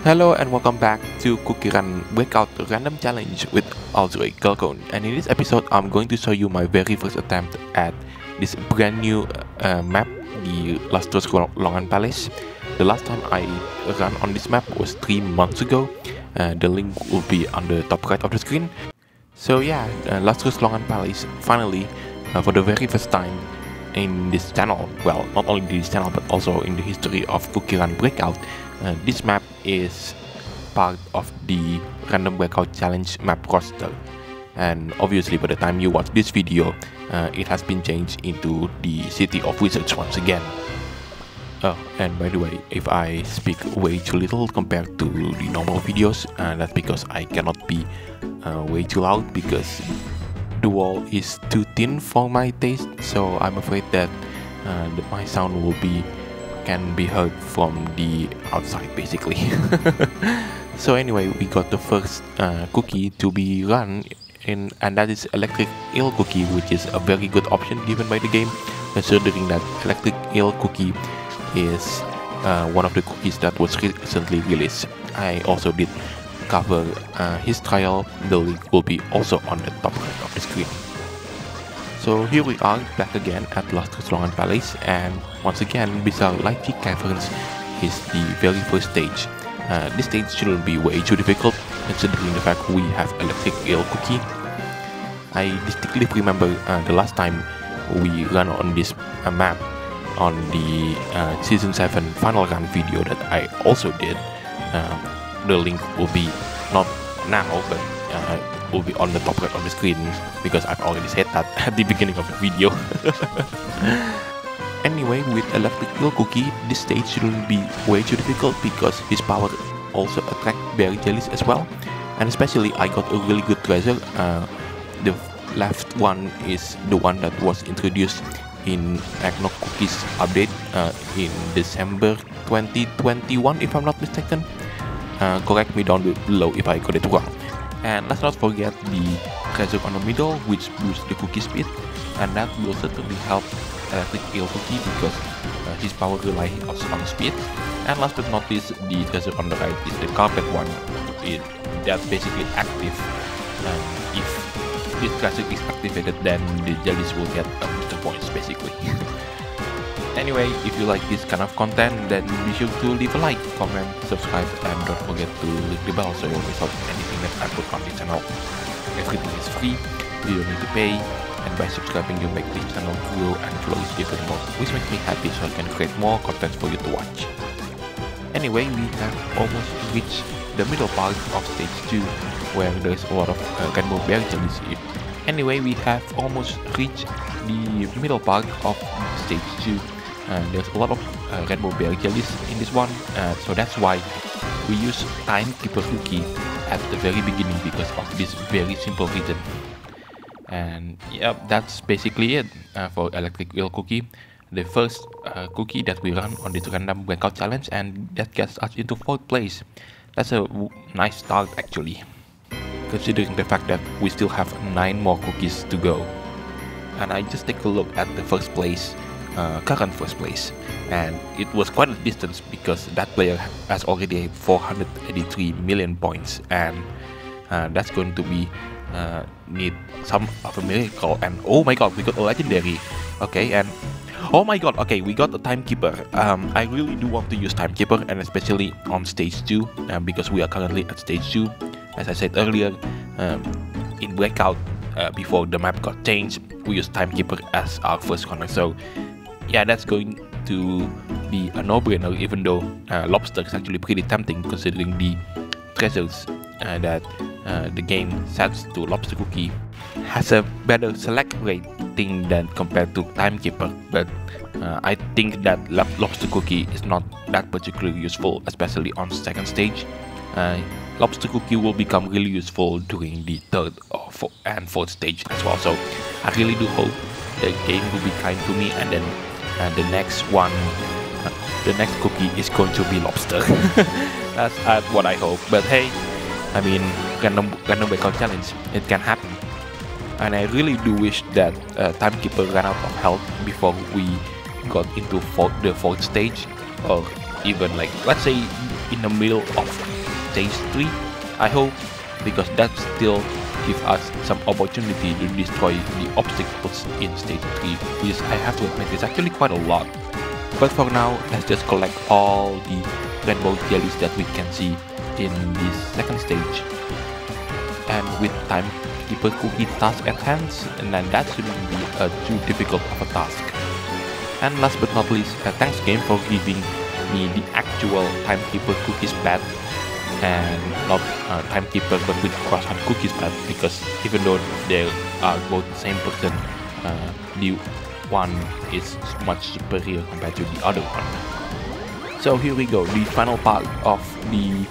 Hello and welcome back to CookieRun Breakout Random Challenge with Aldrey Galcone. And in this episode, I'm going to show you my very first attempt at this brand new map, the Lustrous Longan Palace. The last time I ran on this map was 3 months ago. The link will be on the top right of the screen. So yeah, Lustrous Longan Palace finally, for the very first time in this channel, well, not only this channel but also in the history of CookieRun Breakout, this map is part of the Random Breakout Challenge map roster, and obviously by the time you watch this video, it has been changed into the City of Wizards once again. Oh, and by the way, if I speak way too little compared to the normal videos, that's because I cannot be way too loud, because the wall is too thin for my taste, so I'm afraid that my sound can be heard from the outside basically. So anyway, we got the first cookie to be run in, and that is Electric Eel Cookie, which is a very good option given by the game, considering that Electric Eel Cookie is one of the cookies that was recently released. I also did cover his trial. The link will be also on the top right of the screen. So here we are back again at Lustrous Longan Palace, and once again Bizarre Lychee Caverns is the very first stage. This stage shouldn't be way too difficult considering the fact we have Electric Eel Cookie. I distinctly remember the last time we ran on this map on the Season 7 final run video that I also did. The link will be not now, but will be on the top right of the screen, because I've already said that at the beginning of the video. Anyway, with Electric Eel Cookie, this stage shouldn't be way too difficult because his power also attracts berry jellies as well, and especially I got a really good treasure. The left one is the one that was introduced in Eggnog Cookies update in December 2021, if I'm not mistaken. Correct me down below if I got it wrong. And let's not forget the treasure on the middle, which boosts the cookie speed, and that will certainly help Electric Eel Cookie because his power relies on speed. And last but not least, the treasure on the right is the carpet one. That's basically active. If this treasure is activated, then the jellies will get booster points basically. Anyway, if you like this kind of content, then be sure to leave a like, comment, subscribe, and don't forget to click the bell so you won't miss out anything that I put on the channel. Everything is free, you don't need to pay, and by subscribing you make the channel grow and flourish even more, which makes me happy so I can create more content for you to watch. Anyway, we have almost reached the middle part of stage 2, where there's a lot of rainbow berry jellies here. Anyway, we have almost reached the middle part of stage 2. There's a lot of rainbow berry jellies in this one, so that's why we use Timekeeper Cookie at the very beginning, because of this very simple reason. And yeah, that's basically it for Electric Eel Cookie, the first cookie that we run on this Random Breakout Challenge, and that gets us into 4th place. That's a nice start actually, considering the fact that we still have 9 more cookies to go. And I just take a look at the first place, current first place, and it was quite a distance because that player has already 483 million points, and that's going to be need some of a miracle. And oh my god, we got a legendary. Okay, and oh my god, okay, we got a Timekeeper. I really do want to use Timekeeper, and especially on stage 2, because we are currently at stage 2. As I said earlier, in Breakout, before the map got changed, we used Timekeeper as our first runner. So yeah, that's going to be a no-brainer, even though Lobster is actually pretty tempting considering the treasures that the game sets to Lobster Cookie has a better select rating than compared to Timekeeper. But I think that Lobster Cookie is not that particularly useful, especially on second stage. Lobster Cookie will become really useful during the 3rd and 4th stage as well. So I really do hope the game will be kind to me, and then the next one, the next cookie is going to be Lobster. That's what I hope. But hey, I mean, Random Breakout Challenge, it can happen. And I really do wish that Timekeeper ran out of health before we got into the 4th stage, or even like, let's say, in the middle of stage 3, I hope, because that still gives us some opportunity to destroy the obstacles in stage 3, which I have to admit is actually quite a lot. But for now, let's just collect all the rainbow jellies that we can see in this second stage. And with timekeeper cookie task at hand, and then that shouldn't be too difficult of a task. And last but not least, thanks game for giving me the actual timekeeper cookies pad, and not timekeeper but with croissant cookies pad, because even though they are both the same person, the one is much superior compared to the other one. So here we go, the final part of the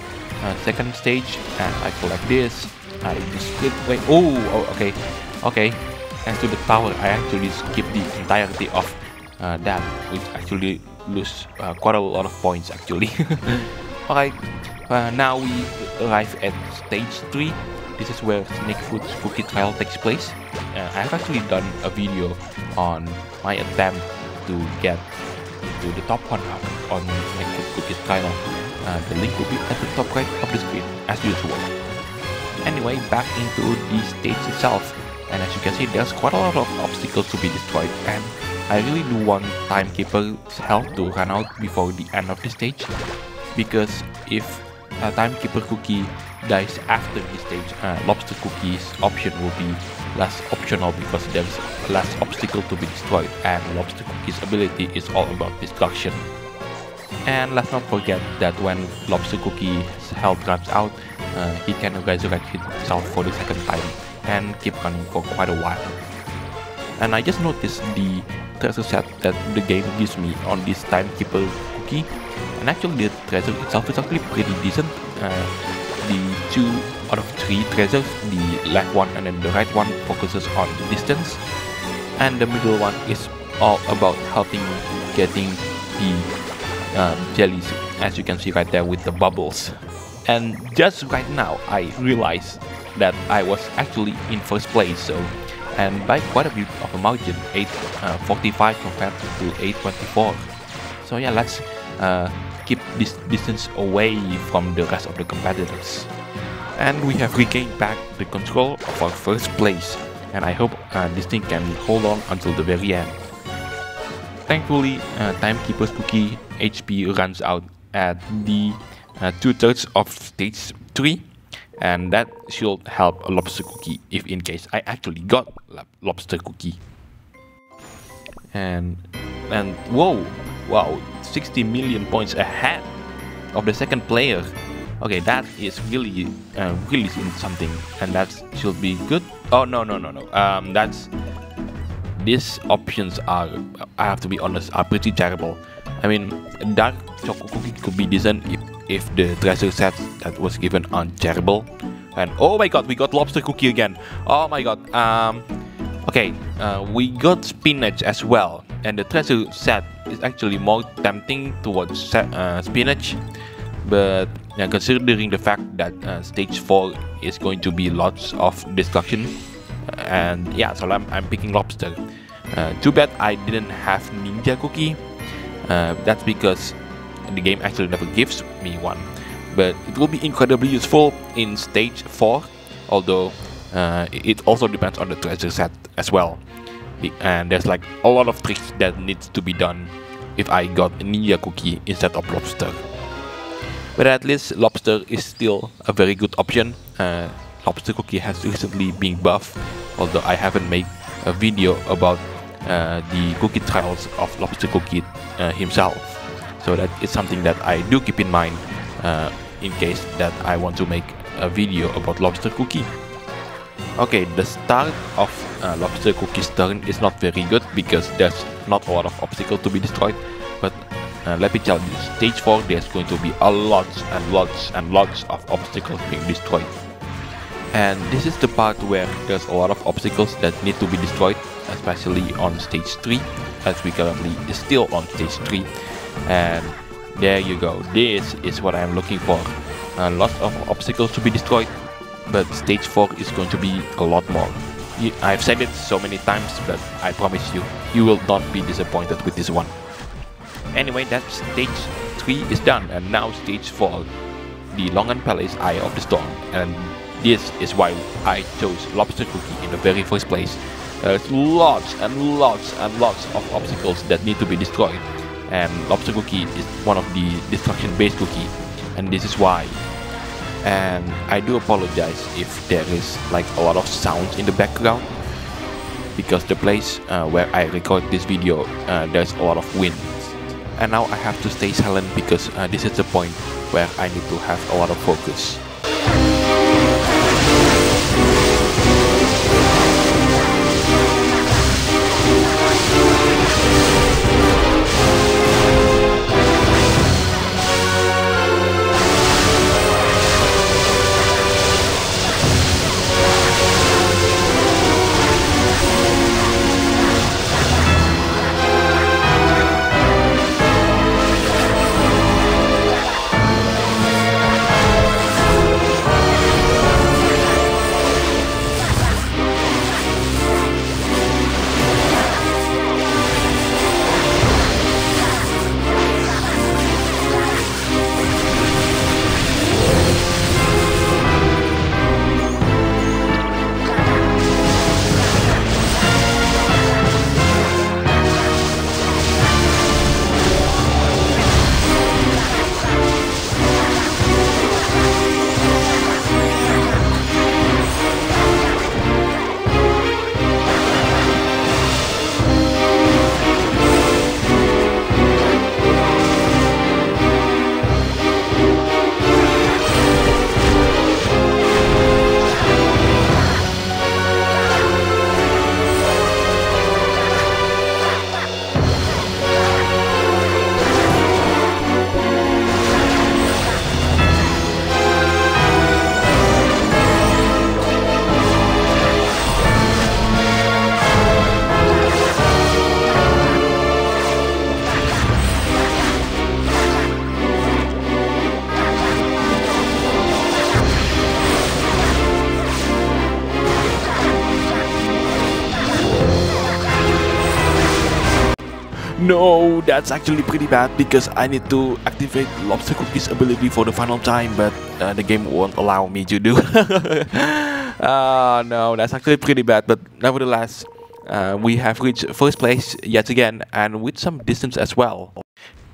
second stage, and I collect this. I just split. Wait, okay. Thanks to the tower, I actually skip the entirety of that, which actually lose quite a lot of points actually. Alright, now we arrive at stage 3. This is where Snakefoot's cookie trial takes place. I have actually done a video on my attempt to get to the top 100 on Snakefoot cookies trial. The link will be at the top right of the screen as usual. Anyway, back into the stage itself, and as you can see, there's quite a lot of obstacles to be destroyed, and I really do want timekeeper's health to run out before the end of the stage, because if a timekeeper cookie dies after the stage, lobster cookie's option will be less optional because there's less obstacle to be destroyed, and lobster cookie's ability is all about destruction. And let's not forget that when lobster cookie's health runs out, he can resurrect himself for the second time and keep running for quite a while. And I just noticed the treasure set that the game gives me on this timekeeper cookie, and actually the treasure itself is actually pretty decent. The 2 out of 3 treasures, the left one and then the right one, focuses on distance, and the middle one is all about helping getting the jellies, as you can see right there with the bubbles. And just right now I realized that I was actually in first place, so, and by quite a bit of a margin, 845 compared to 824. So yeah, let's keep this distance away from the rest of the competitors. And we have regained back the control of our first place, and I hope this thing can hold on until the very end. Thankfully, timekeeper's cookie HP runs out at the 2/3 of stage 3, and that should help a lobster cookie if in case I actually got lobster cookie. And whoa, wow, 60 million points ahead of the second player. Okay, that is really something, and that should be good. Oh no. That's, these options are, I have to be honest, are pretty terrible. I mean, dark chocolate cookie could be decent if the treasure set that was given aren't terrible. And oh my god, we got lobster cookie again. Oh my god. Okay, we got spinach as well, and the treasure set is actually more tempting towards spinach. But considering the fact that stage 4 is going to be lots of destruction, and yeah, so I'm picking lobster. Too bad I didn't have ninja cookie. That's because the game actually never gives me one, but it will be incredibly useful in stage 4, although it also depends on the treasure set as well, and there's like a lot of tricks that needs to be done if I got a ninja cookie instead of lobster. But at least lobster is still a very good option. Lobster cookie has recently been buffed, although I haven't made a video about the cookie trials of lobster cookie himself, so that is something that I do keep in mind in case that I want to make a video about lobster cookie. Okay, the start of lobster cookie's turn is not very good because there's not a lot of obstacles to be destroyed, but let me tell you, stage 4 there's going to be a lots of obstacles being destroyed. And this is the part where there's a lot of obstacles that need to be destroyed, especially on stage 3, as we currently is still on stage 3. And there you go, this is what I'm looking for. Lots of obstacles to be destroyed, but stage 4 is going to be a lot more. I've said it so many times, but I promise you, you will not be disappointed with this one. Anyway, that's stage 3 3 is done, and now stage 4, the Longan Palace Eye of the Storm. And this is why I chose Lobster Cookie in the very first place. There's lots and lots and lots of obstacles that need to be destroyed, and Lobster Cookie is one of the destruction based cookie, and this is why. And I do apologize if there is like a lot of sounds in the background, because the place where I record this video, there's a lot of wind. And now I have to stay silent because this is the point where I need to have a lot of focus. No, that's actually pretty bad because I need to activate Lobster Cookie's ability for the final time, but the game won't allow me to do. No, that's actually pretty bad, but nevertheless, we have reached first place yet again, and with some distance as well.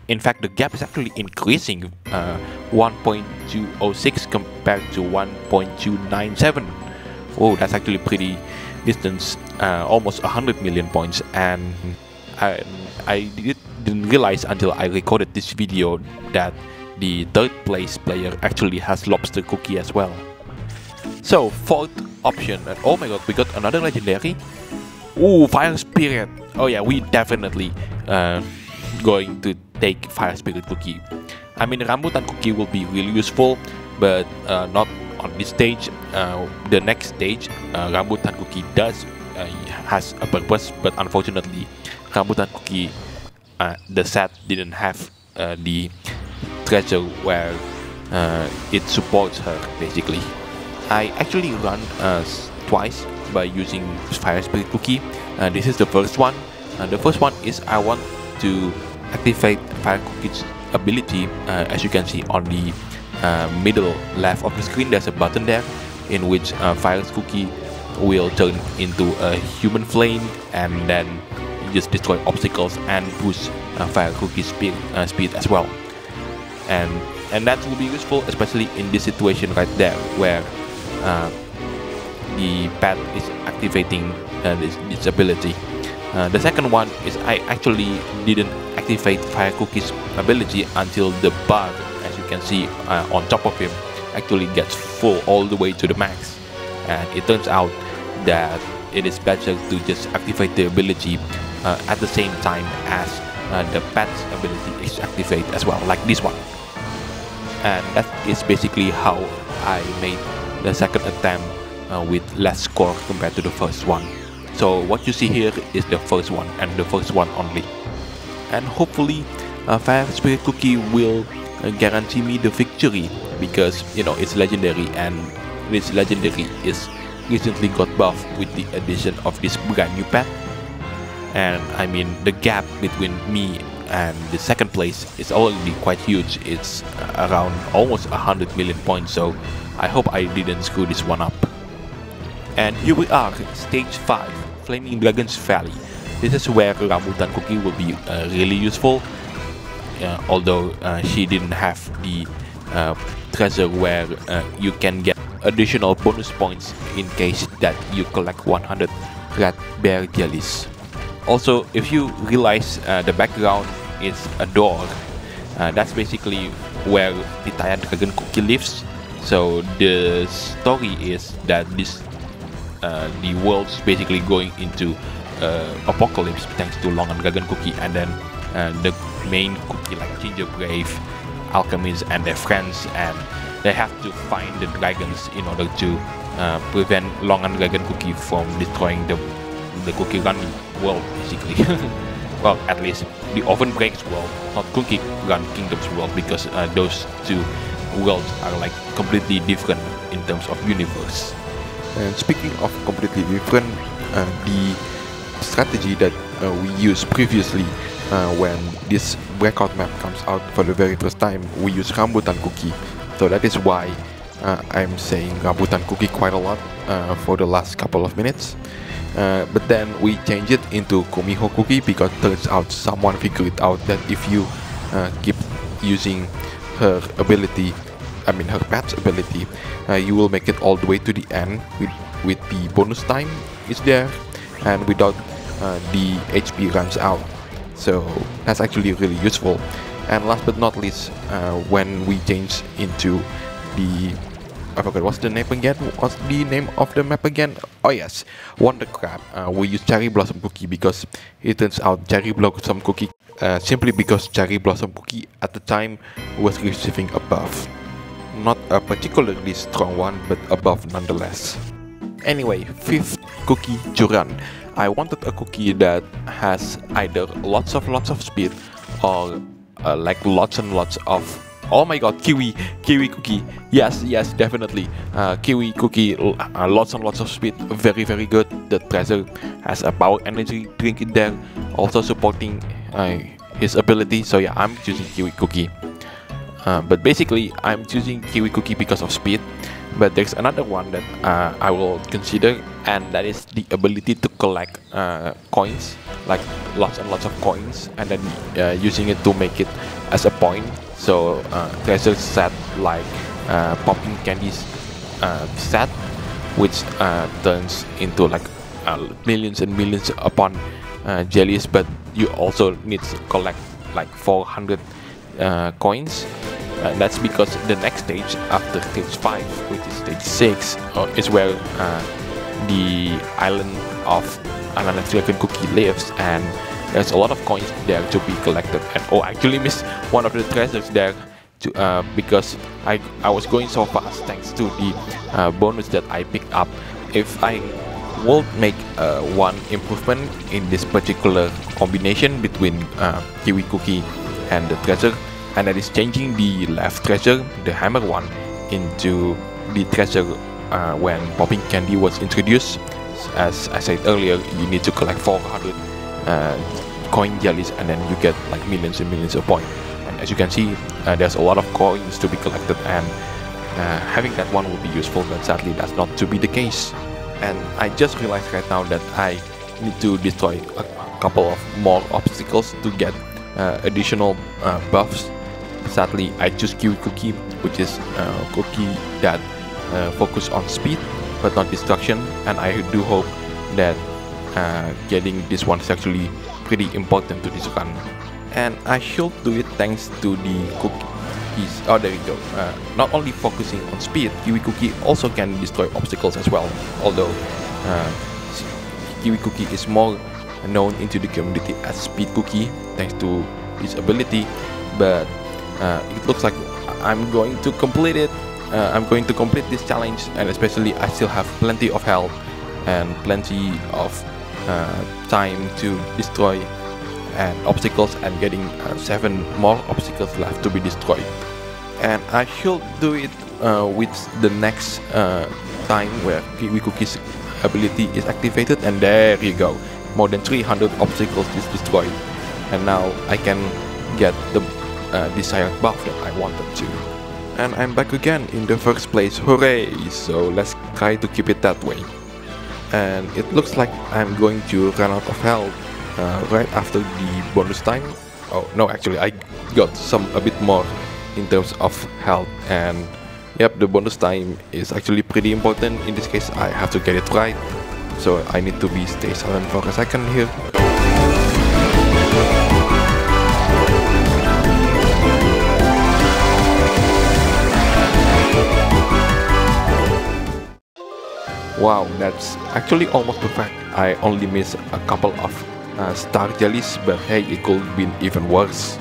In fact, the gap is actually increasing, 1.206 compared to 1.297. Oh, that's actually pretty distance, almost 100 million points, and I didn't realize until I recorded this video that the third place player actually has Lobster Cookie as well. So, fourth option, and oh my god, we got another legendary. Ooh, Fire Spirit. Oh yeah, we definitely going to take Fire Spirit Cookie. I mean, Rambutan Cookie will be really useful, but not on this stage. The next stage, Rambutan Cookie has a purpose, but unfortunately, Rambutan Cookie, the set didn't have the treasure where it supports her, basically. I actually run twice by using Fire Spirit Cookie. This is the first one. The first one is I want to activate Fire Cookie's ability. As you can see on the middle left of the screen, there's a button there in which Fire Cookie will turn into a human flame, and then just destroy obstacles and boost Fire Cookie's speed as well. And that will be useful, especially in this situation right there, where the pet is activating this ability. The second one is I actually didn't activate Fire Cookie's ability until the bar, as you can see on top of him, actually gets full all the way to the max. And it turns out that it is better to just activate the ability at the same time as the pet's ability is activated as well, like this one. And that is basically how I made the second attempt with less score compared to the first one. So what you see here is the first one, and the first one only. And hopefully Fire Spirit Cookie will guarantee me the victory, because you know it's legendary, and this legendary is recently got buffed with the addition of this brand new pet. And I mean, the gap between me and the second place is already quite huge. It's around almost 100 million points, so I hope I didn't screw this one up. And here we are, stage 5, Flaming Dragon's Valley. This is where Rambutan Cookie will be really useful, although she didn't have the treasure where you can get additional bonus points in case that you collect 100 red bear jellies. Also, if you realize the background is a door, that's basically where the Tired Dragon Cookie lives. So the story is that this the world's basically going into apocalypse thanks to Longan Dragon Cookie, and then the main cookie like Ginger Brave, Alchemists and their friends, and they have to find the dragons in order to prevent Longan Dragon Cookie from destroying the CookieRun world, basically. Well, at least the OvenBreak's world, not CookieRun Kingdom's world, because those two worlds are like completely different in terms of universe. And speaking of completely different, the strategy that we used previously when this breakout map comes out for the very first time, we use Rambutan Cookie. So that is why I'm saying Rambutan Cookie quite a lot for the last couple of minutes. But then we change it into Kumiho Cookie because turns out someone figured out that if you keep using her ability, I mean her pet's ability, you will make it all the way to the end with the bonus time is there and without the HP runs out. So that's actually really useful. And last but not least, when we change into the, I forgot what's the name again? What's the name of the map again? Oh yes, Wandercrab. We use Cherry Blossom Cookie because it turns out Cherry Blossom Cookie, simply because Cherry Blossom Cookie at the time was receiving a buff. Not a particularly strong one, but a buff nonetheless. Anyway, 5th, CookieRun. I wanted a cookie that has either lots of speed or like lots and lots of, oh my god, kiwi cookie, yes, definitely, kiwi cookie, lots and lots of speed, very good. The treasure has a power energy drink in there, also supporting his ability. So yeah, I'm choosing kiwi cookie. But basically I'm choosing kiwi cookie because of speed. But there's another one that I will consider, and that is the ability to collect coins, like lots and lots of coins, and then using it to make it as a point. So treasure set like popping candies set, which turns into like millions and millions upon jellies, but you also need to collect like 400 coins. That's because the next stage after stage 5, which is stage 6, is where the island of Ananas Dragon Cookie lives, and there's a lot of coins there to be collected. And oh, I actually missed one of the treasures there because I was going so fast thanks to the bonus that I picked up. If I will make one improvement in this particular combination between Kiwi Cookie and the treasure, and that is changing the left treasure, the hammer one, into the treasure when popping candy was introduced. As I said earlier, you need to collect 400 coin jellies, and then you get like millions and millions of points. And as you can see, there's a lot of coins to be collected, and having that one would be useful, but sadly that's not to be the case. And I just realized right now that I need to destroy a couple of more obstacles to get additional buffs. Sadly, I choose Kiwi Cookie, which is a cookie that focus on speed but not destruction, and I do hope that getting this one is actually pretty important to this run. And I should do it thanks to the cookies. Oh, there we go. Not only focusing on speed, Kiwi Cookie also can destroy obstacles as well, although Kiwi Cookie is more known into the community as Speed Cookie thanks to his ability, but it looks like I'm going to complete it. I'm going to complete this challenge, and especially I still have plenty of health and plenty of time to destroy obstacles, and getting 7 more obstacles left to be destroyed. And I should do it with the next time where Kiwi Cookie's ability is activated, and there you go, more than 300 obstacles is destroyed. And now I can get the desired buff that I wanted to. And I'm back again in the first place, hooray! So let's try to keep it that way. And it looks like I'm going to run out of health right after the bonus time. Oh no, actually I got a bit more in terms of health, and yep, the bonus time is actually pretty important. In this case I have to get it right, so I need to stay silent for a second here. Wow, that's actually almost perfect. I only missed a couple of star jellies, but hey, it could have been even worse.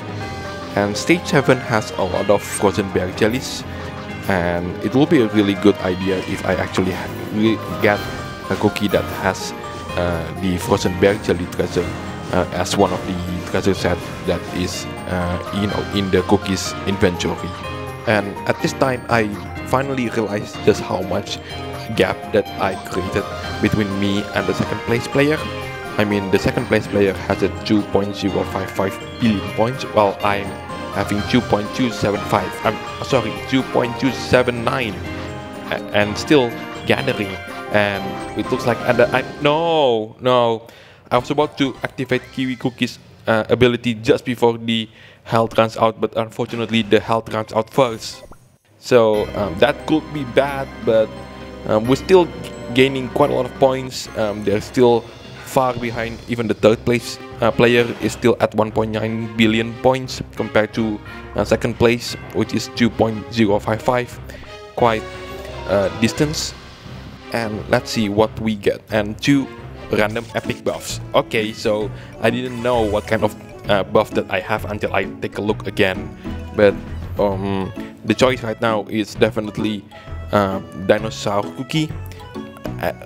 And stage 7 has a lot of frozen bear jellies, and it will be a really good idea if I actually get a cookie that has the frozen bear jelly treasure as one of the treasure set that is in the cookie's inventory. And at this time I finally realized just how much gap that I created between me and the second place player. I mean, the second place player has a 2.055 billion points, while I'm having 2.275. I'm sorry, 2.279, and still gathering. And it looks like no, I was about to activate Kiwi Cookie's ability just before the health runs out, but unfortunately the health runs out first. So that could be bad, but we're still gaining quite a lot of points. They're still far behind. Even the third place player is still at 1.9 billion points compared to second place, which is 2.055. Quite distance. And let's see what we get. And 2 random epic buffs. Okay, so I didn't know what kind of buff that I have until I take a look again. But the choice right now is definitely dinosaur cookie.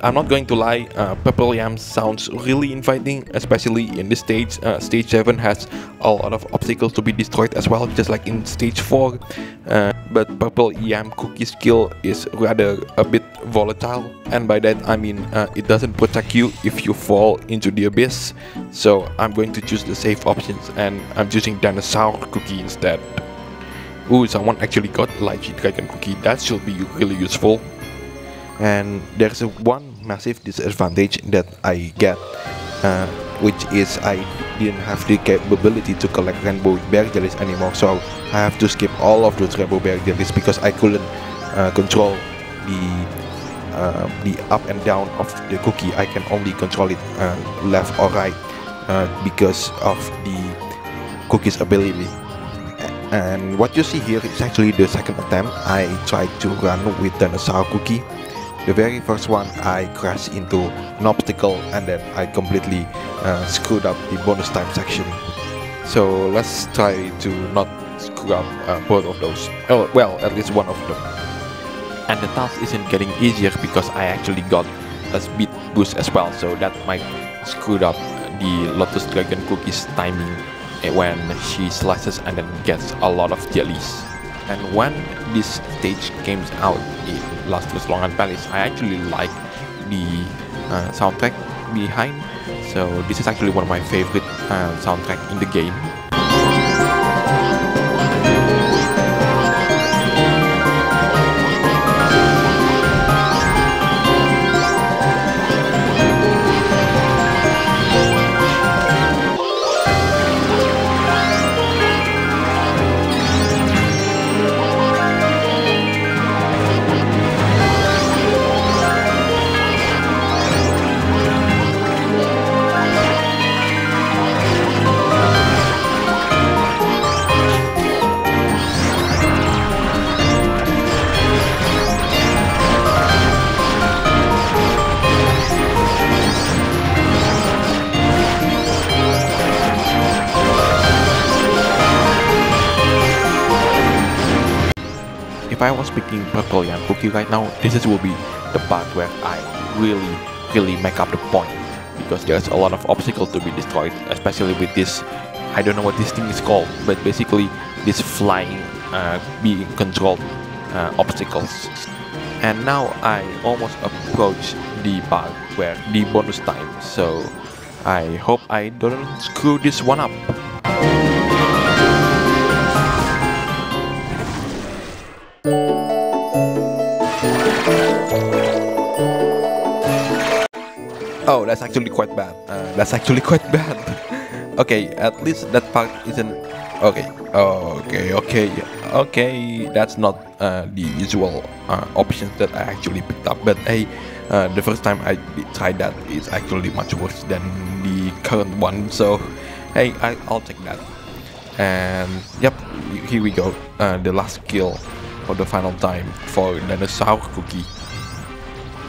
I'm not going to lie, purple yam sounds really inviting, especially in this stage. Stage 7 has a lot of obstacles to be destroyed as well, just like in stage 4. But purple yam cookie skill is rather a bit volatile, and by that I mean it doesn't protect you if you fall into the abyss. So I'm going to choose the safe options, and I'm choosing dinosaur cookie instead. Ooh, someone actually got lychee dragon cookie. That should be really useful. And there's one massive disadvantage that I get, which is I didn't have the capability to collect rainbow bear jellies anymore. So I have to skip all of those rainbow bear jellies because I couldn't control the up and down of the cookie. I can only control it left or right because of the cookie's ability. And what you see here is actually the second attempt I tried to run with dinosaur cookie. The very first one I crashed into an obstacle, and then I completely screwed up the bonus time section. So let's try to not screw up both of those. Oh, well, at least one of them. And the task isn't getting easier because I actually got a speed boost as well, so that might screw up the Lotus Dragon Cookie's timing when she slices and then gets a lot of jellies. And when this stage came out in Lustrous Longan Palace, I actually like the soundtrack behind. So this is actually one of my favorite soundtrack in the game. If I was picking purple yam cookie right now, this will be the part where I really make up the point, because there's a lot of obstacles to be destroyed, especially with this, I don't know what this thing is called, but basically this flying being controlled obstacles. And now I almost approach the part where the bonus time, so I hope I don't screw this one up. Oh, that's actually quite bad. That's actually quite bad. Okay, at least that part isn't... Okay, okay. That's not the usual options that I actually picked up. But hey, the first time I tried that is actually much worse than the current one. So hey, I'll take that. And yep, here we go. The last kill for the final time for dinosaur cookie.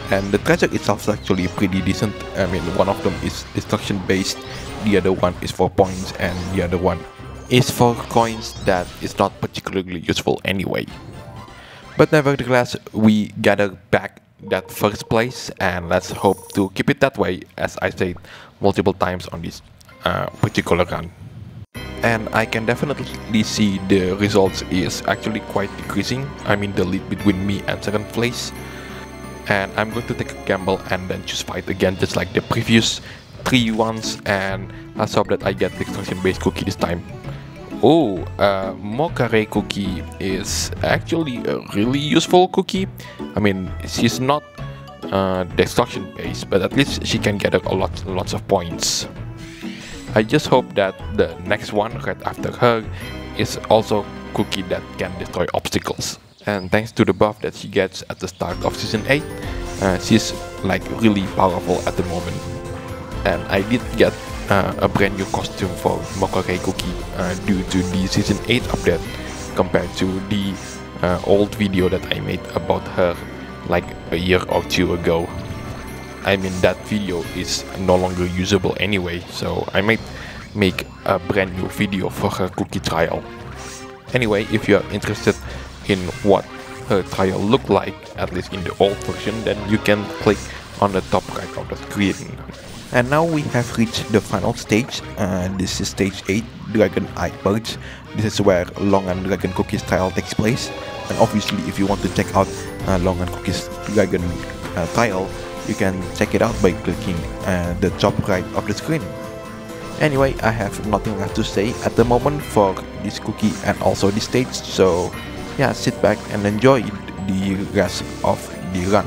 And the treasure itself is actually pretty decent. I mean, one of them is destruction based, the other one is for points, and the other one is for coins that is not particularly useful anyway. But nevertheless, we gather back that first place, and let's hope to keep it that way, as I said multiple times on this particular run. And I can definitely see the results is actually quite decreasing. I mean, the lead between me and second place. And I'm going to take a gamble and then choose fight again, just like the previous 3 ones, and let's hope that I get the destruction based cookie this time. Oh, Mokare cookie is actually a really useful cookie. I mean, she's not destruction based, but at least she can gather lots of points. I just hope that the next one right after her is also cookie that can destroy obstacles. And thanks to the buff that she gets at the start of season 8, she's like really powerful at the moment. And I did get a brand new costume for Mokare cookie due to the season 8 update compared to the old video that I made about her like a year or 2 ago. I mean, that video is no longer usable anyway, so I might make a brand new video for her cookie trial. Anyway, if you are interested in what her trial looked like, at least in the old version, then you can click on the top right of the screen. And now we have reached the final stage. This is stage 8, Dragon Eye Purge. This is where Longan Dragon Cookie's trial takes place. And obviously, if you want to check out Longan Cookie's Dragon trial, you can check it out by clicking the top right of the screen. Anyway, I have nothing left to say at the moment for this cookie and also this stage, so yeah, sit back and enjoy the rest of the run.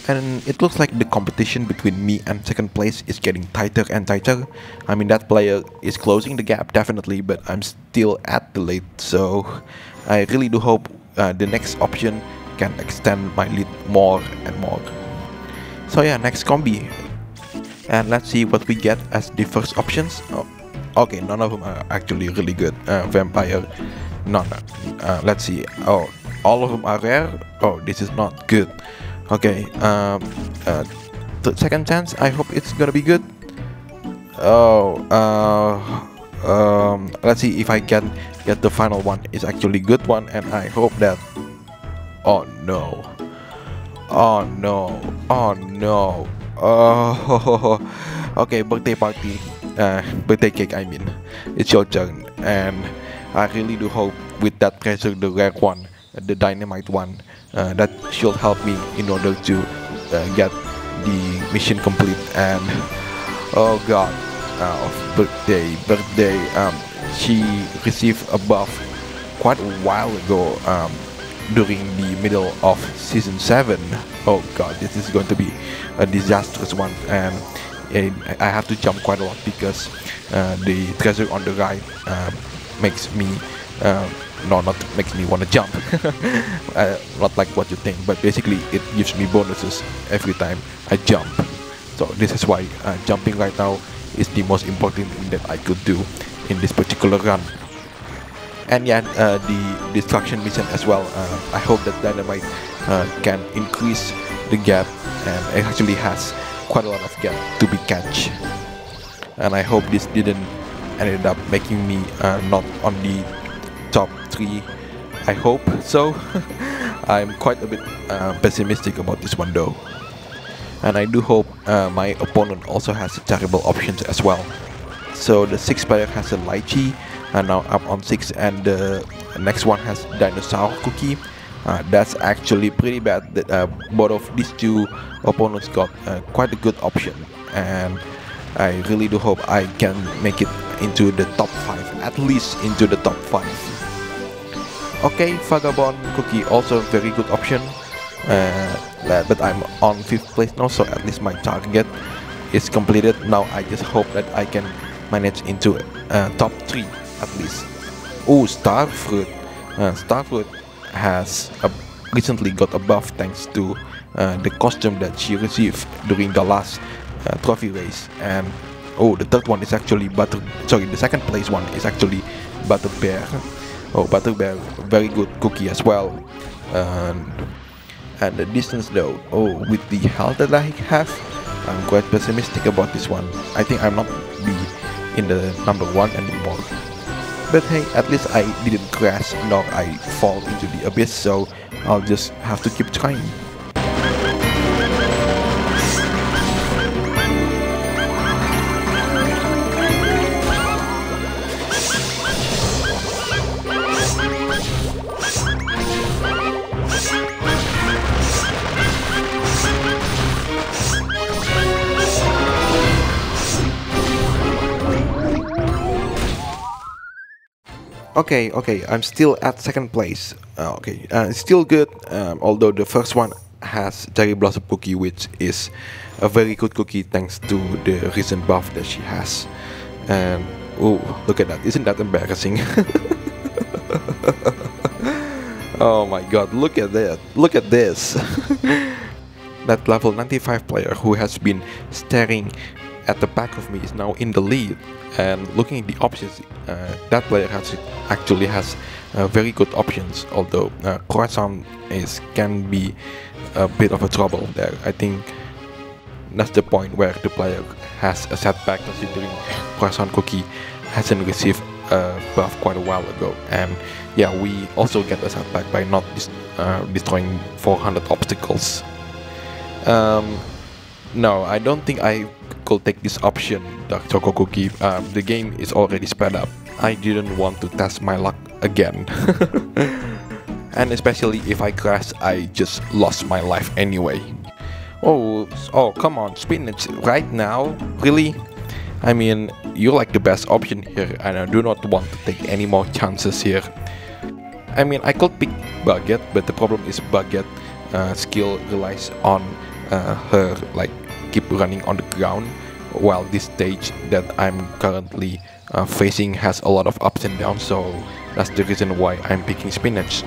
And it looks like the competition between me and second place is getting tighter and tighter. I mean, that player is closing the gap definitely, but I'm still at the lead, so I really do hope the next option can extend my lead more and more. So yeah, next combi, and let's see what we get as the first options. Oh, okay, none of them are actually really good. Vampire, none. Let's see. Oh, all of them are rare. Oh, this is not good. Okay, second chance, I hope it's gonna be good. Oh, let's see if I can get the final one. It's actually good one, and I hope that... Oh no. Oh no. Oh no. Oh, okay, birthday party. Birthday cake, I mean. It's your turn, and I really do hope with that treasure, the rare one, the dynamite one, that should help me in order to get the mission complete. And oh god, birthday, she received a buff quite a while ago, during the middle of season 7. Oh god, this is going to be a disastrous one, and I have to jump quite a lot because the treasure on the right makes me not makes me want to jump. Not like what you think, but basically it gives me bonuses every time I jump. So this is why jumping right now is the most important thing that I could do in this particular run. And yeah, the destruction mission as well. I hope that dynamite can increase the gap, and it actually has quite a lot of gap to be catch. And I hope this didn't ended up making me not on the top 3. I hope so. I'm quite a bit pessimistic about this one though. And I do hope my opponent also has terrible options as well. So the 6th player has a lychee, and now up on 6, and the next one has dinosaur cookie. That's actually pretty bad that both of these two opponents got quite a good option, and I really do hope I can make it into the top 5, at least into the top 5. Okay, vagabond cookie, also very good option, but I'm on 5th place now, so at least my target is completed. Now I just hope that I can manage into top 3 at least. Oh, starfruit. Starfruit has recently got a buff thanks to the costume that she received during the last trophy race. And oh, the third one is actually the second place one is actually Butterbear. Oh, Butterbear, very good cookie as well. And the distance though, oh, with the health that I have, I'm quite pessimistic about this one. I think I'm not be in the number 1 anymore. But hey, at least I didn't crash nor I fall into the abyss, so I'll just have to keep trying. Okay, I'm still at 2nd place. Still good, although the first one has Cherry Blossom Cookie, which is a very good cookie thanks to the recent buff that she has. And oh, look at that, isn't that embarrassing? Oh my god, look at that, look at this. That level 95 player who has been staring at the back of me is now in the lead. And looking at the options, that player actually has very good options, although croissant can be a bit of a trouble there. I think that's the point where the player has a setback, considering croissant cookie hasn't received a buff quite a while ago. And yeah, we also get a setback by not destroying 400 obstacles. No, I don't think I could take this option, Dark Choco Cookie. The game is already sped up. I didn't want to test my luck again. And especially if I crash, I just lost my life anyway. Oh, come on, spinach right now? Really? I mean, you're like the best option here, and I do not want to take any more chances here. I mean, I could pick Baguette, but the problem is Baguette skill relies on her like keep running on the ground, while this stage that I'm currently facing has a lot of ups and downs, so that's the reason why I'm picking spinach.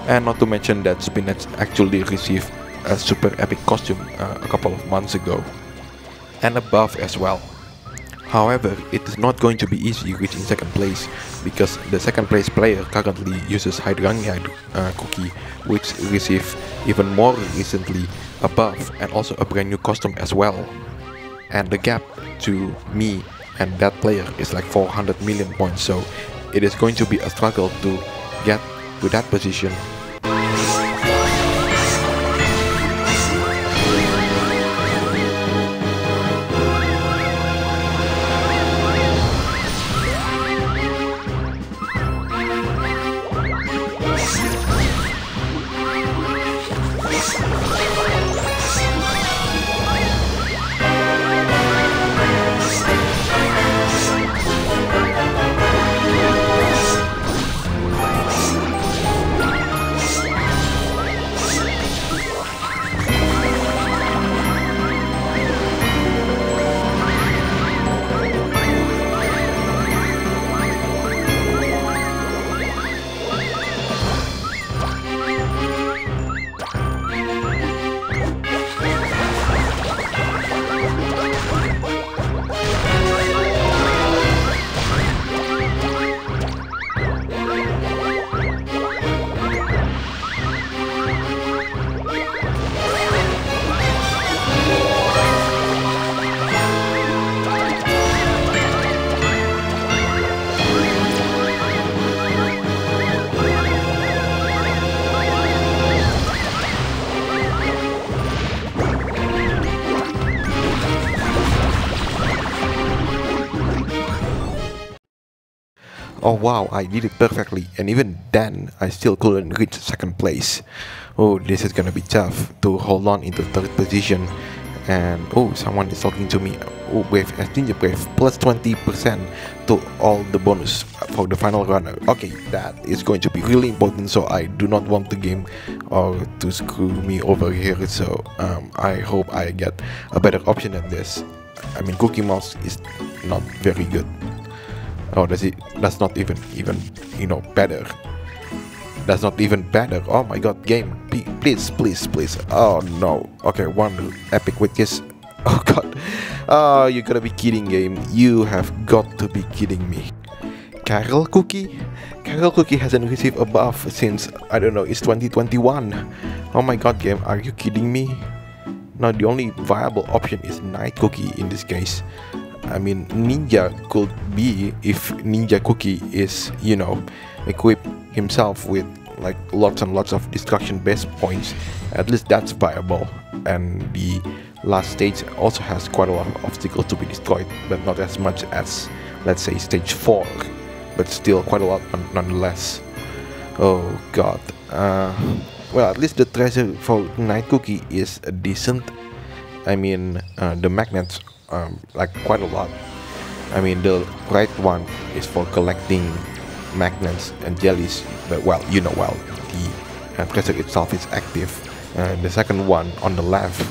And not to mention that spinach actually received a super epic costume a couple of months ago, and a buff as well. However, it is not going to be easy reaching 2nd place, because the 2nd place player currently uses Hydrangea Cookie, which received even more recently a buff and also a brand new costume as well. And the gap to me and that player is like 400 million points, so it is going to be a struggle to get to that position. Oh wow, I did it perfectly, and even then, I still couldn't reach second place. Oh, this is gonna be tough to hold on into third position. And oh, someone is talking to me. Oh, Brave as Ninja Brave plus 20% to all the bonus for the final run. Okay, that is going to be really important, so I do not want the game or to screw me over here. So I hope I get a better option than this. I mean, Cookie Mouse is not very good. Oh, that's not even you know, better. That's not even better. Oh my god, game, please. Oh no. Okay, one epic with this. Oh god. Oh, you gotta be kidding, game. You have got to be kidding me. Carol Cookie hasn't received a buff since, I don't know, it's 2021. Oh my god, game, are you kidding me? Now the only viable option is Night Cookie in this case. I mean, Ninja could be if Ninja Cookie is, you know, equip himself with like lots and lots of destruction based points. At least that's viable. And the last stage also has quite a lot of obstacles to be destroyed, but not as much as, let's say, stage 4, but still quite a lot nonetheless. Oh god. Well, at least the treasure for Night Cookie is decent. I mean, the magnets like quite a lot. I mean, the right one is for collecting magnets and jellies, but well, you know, well, the treasure itself is active. The second one on the left,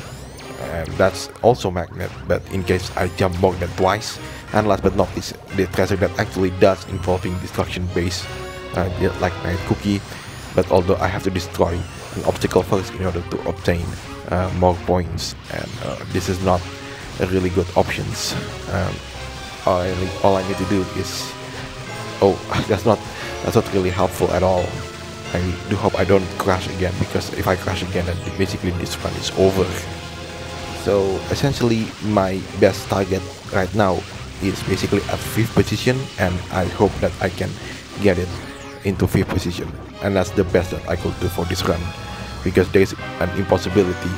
that's also magnet, but in case I jump more than twice. And last but not least, the treasure that actually does involving destruction base, like Night Cookie, but although I have to destroy an obstacle first in order to obtain more points, and this is not a really good options. All I need to do is, oh, that's not really helpful at all. I do hope I don't crash again, because if I crash again, then basically this run is over. So essentially my best target right now is basically at 5th position, and I hope that I can get it into 5th position, and that's the best that I could do for this run, because there is an impossibility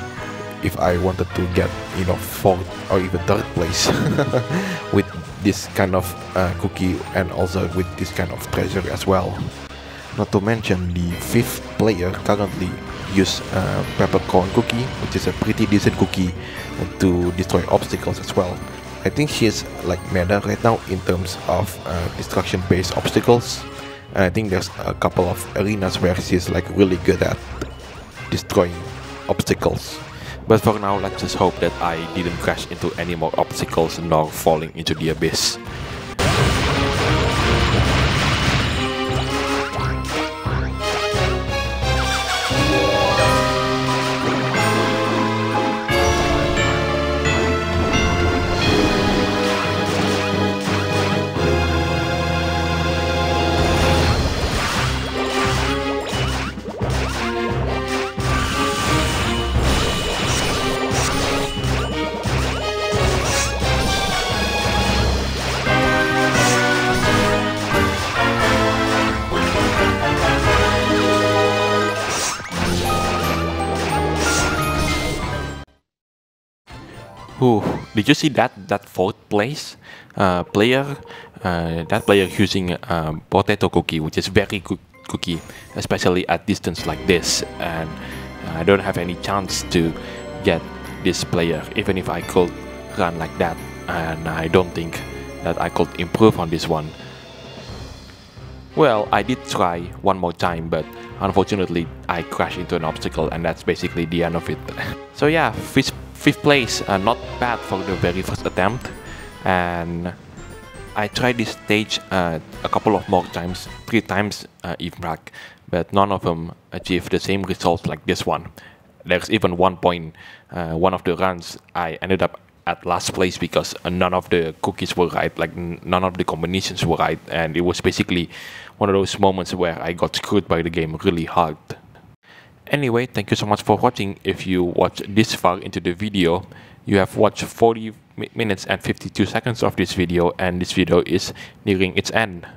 if I wanted to get, you know, 4th or even 3rd place with this kind of cookie, and also with this kind of treasure as well. Not to mention the 5th player currently use peppercorn cookie, which is a pretty decent cookie to destroy obstacles as well. I think she's like meta right now in terms of destruction based obstacles, and I think there's a couple of arenas where she's like really good at destroying obstacles. But for now, let's just hope that I didn't crash into any more obstacles nor falling into the abyss. Ooh, did you see that 4th place player? That player using potato cookie, which is very good cookie, especially at distance like this, and I don't have any chance to get this player, even if I could run like that, and I don't think that I could improve on this one. Well, I did try one more time, but unfortunately I crashed into an obstacle, and that's basically the end of it. So yeah, 5th place, not bad for the very first attempt, and I tried this stage a couple of more times, 3 times in fact, but none of them achieved the same results like this one. There's even one point, one of the runs I ended up at last place because none of the cookies were right, like none of the combinations were right, and it was basically one of those moments where I got screwed by the game really hard. Anyway, thank you so much for watching. If you watched this far into the video, you have watched 40 minutes and 52 seconds of this video, and this video is nearing its end.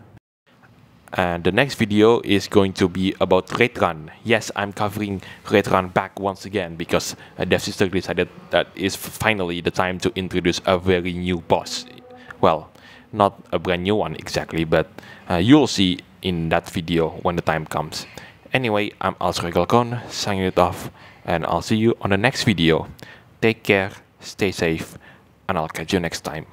And the next video is going to be about Raid Run. Yes, I'm covering Raid Run back once again because Devsisters decided that it's finally the time to introduce a very new boss. Well, not a brand new one exactly, but you'll see in that video when the time comes. Anyway, I'm Alsregalcon, signing it off, and I'll see you on the next video. Take care, stay safe, and I'll catch you next time.